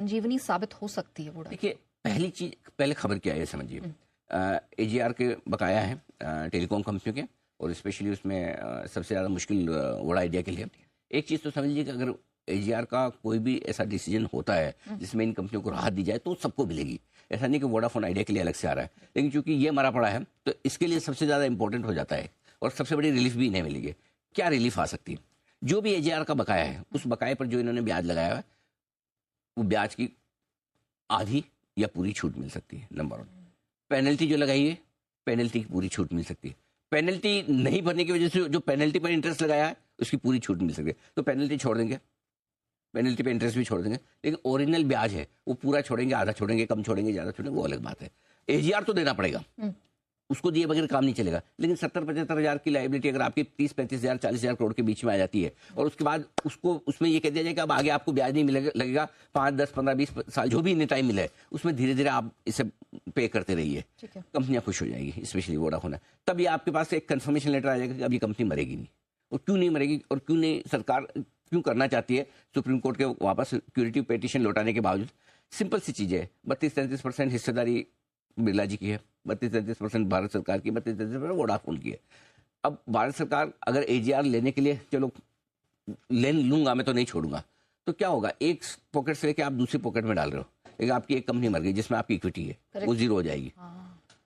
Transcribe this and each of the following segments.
जीवनी साबित हो सकती है वोडाफोन? देखिए, पहली चीज, पहले खबर क्या है समझिए। एजीआर के बकाया है टेलीकॉम कंपनियों के, और स्पेशली उसमें सबसे ज़्यादा मुश्किल वोडा आइडिया के लिए। एक चीज़ तो समझ लीजिए कि अगर एजीआर का कोई भी ऐसा डिसीजन होता है जिसमें इन कंपनियों को राहत दी जाए तो सबको मिलेगी। ऐसा नहीं कि वोडाफोन आइडिया के लिए अलग से आ रहा है, लेकिन चूंकि ये मरा पड़ा है तो इसके लिए सबसे ज़्यादा इंपॉर्टेंट हो जाता है, और सबसे बड़ी रिलीफ भी इन्हें मिलेगी। क्या रिलीफ आ सकती है? जो भी एजीआर का बकाया है, उस बकाये पर जो इन्होंने ब्याज लगाया है, वो ब्याज की आधी या पूरी छूट मिल सकती है। नंबर 1। पेनल्टी जो लगाई है, पेनल्टी की पूरी छूट मिल सकती है। पेनल्टी नहीं भरने की वजह से जो पेनल्टी पर इंटरेस्ट लगाया है उसकी पूरी छूट मिल सकती है। तो पेनल्टी छोड़ देंगे, पेनल्टी पे इंटरेस्ट भी छोड़ देंगे, लेकिन ओरिजिनल ब्याज है वो पूरा छोड़ेंगे, आधा छोड़ेंगे, कम छोड़ेंगे, ज़्यादा छोड़ेंगे, वो अलग बात है। एजीआर तो देना पड़ेगा, उसको दिए बगैर काम नहीं चलेगा। लेकिन 70-75 हज़ार की लाइबिलिटी अगर आपकी 30-35 हज़ार 40 हज़ार करोड़ के बीच में आ जाती है, और उसके बाद उसको उसमें ये कह दिया जाए कि अब आगे आपको ब्याज नहीं मिलेगा, लगेगा 5, 10, 15, 20 साल जो भी इन्हें टाइम मिले, उसमें धीरे धीरे आप इसे पे करते रहिए, कंपनियां खुश हो जाएगी, स्पेशली वोडाफोन है। तब ये आपके पास एक कंफर्मेशन लेटर आ जाएगा कि अब ये कंपनी मरेगी नहीं। और क्यों नहीं मरेगी, और क्यों नहीं सरकार क्यों करना चाहती है सुप्रीम कोर्ट के वापस सिक्योरिटी पिटीशन लौटाने के बावजूद? सिंपल सी चीज़ है, 32-33% हिस्सेदारी बिरला जी की है, 32-33% भारत सरकार की, 32-33% वोडाफोन की है। अब भारत सरकार अगर एजीआर लेने के लिए, चलो ले लूंगा मैं तो नहीं छोड़ूंगा, तो क्या होगा? एक पॉकेट से लेके आप दूसरी पॉकेट में डाल रहे हो। एक आपकी एक कंपनी मर गई जिसमें आपकी इक्विटी है, वो जीरो हो जाएगी,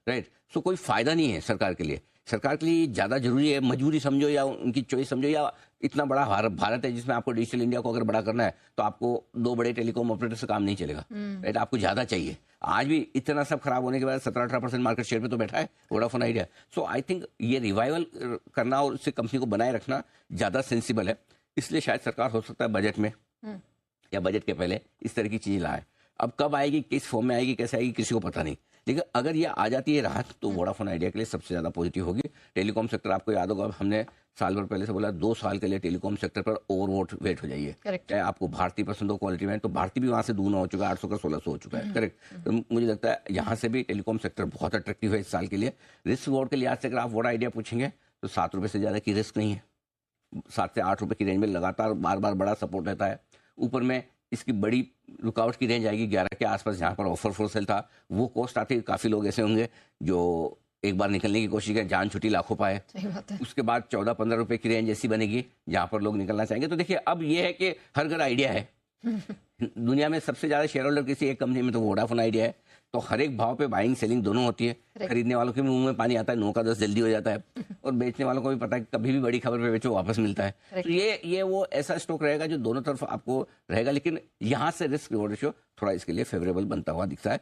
राइट? सो कोई फायदा नहीं है सरकार के लिए। सरकार के लिए ज़्यादा जरूरी है, मजबूरी समझो या उनकी चॉइस समझो, या इतना बड़ा भारत है जिसमें आपको डिजिटल इंडिया को अगर बड़ा करना है तो आपको 2 बड़े टेलीकॉम ऑपरेटर से काम नहीं चलेगा, राइट? आपको ज़्यादा चाहिए। आज भी इतना सब खराब होने के बाद 17-18% मार्केट शेयर पे तो बैठा है Vodafone idea. So I think ये रिवाइवल करना और उससे कंपनी को बनाए रखना ज़्यादा सेंसिबल है। इसलिए शायद सरकार हो सकता है बजट में या बजट के पहले इस तरह की चीज़ लाए। अब कब आएगी, किस फॉर्म में आएगी, कैसे आएगी, किसी को पता नहीं, लेकिन अगर ये आ जाती है राहत तो वोडाफोन आइडिया के लिए सबसे ज़्यादा पॉजिटिव होगी। टेलीकॉम सेक्टर, आपको याद होगा हमने साल भर पहले से बोला 2 साल के लिए टेलीकॉम सेक्टर पर ओवर वेट हो जाइए। चाहे आपको भारती पसंद हो क्वालिटी में, तो भारती भी वहाँ से दूना हो चुका है, 800 का 1600 हो चुका है, करेक्ट? तो मुझे लगता है यहाँ से भी टेलीकॉम सेक्टर बहुत अट्रैक्टिव है इस साल के लिए। रिस्क रिवॉर्ड के लिहाज से अगर आप वोडा आइडिया पूछेंगे तो 7 रुपये से ज़्यादा की रिस्क नहीं है। 7 से 8 रुपये की रेंज में लगातार बार बार बड़ा सपोर्ट रहता है। ऊपर में इसकी बड़ी रुकावट की रेंज आएगी 11 के आसपास, जहाँ पर ऑफर फॉर सेल था वो कॉस्ट आती है। काफ़ी लोग ऐसे होंगे जो एक बार निकलने की कोशिश करें, जान छुट्टी लाखों पाए। उसके बाद 14-15 रुपए की रेंज ऐसी बनेगी जहाँ पर लोग निकलना चाहेंगे। तो देखिए, अब ये है कि हर घर आइडिया है। दुनिया में सबसे ज़्यादा शेयर होल्डर किसी एक कंपनी में तो वोडाफोन आइडिया है, तो हर एक भाव पे बाइंग सेलिंग दोनों होती है। खरीदने वालों के मुंह में पानी आता है, 9 का 10 जल्दी हो जाता है, और बेचने वालों को भी पता है कि कभी भी बड़ी खबर पे बेचो वापस मिलता है। तो ये वो ऐसा स्टॉक रहेगा जो दोनों तरफ आपको रहेगा, लेकिन यहाँ से रिस्क रिवॉर्ड रेशियो थोड़ा इसके लिए फेवरेबल बनता हुआ दिखता है।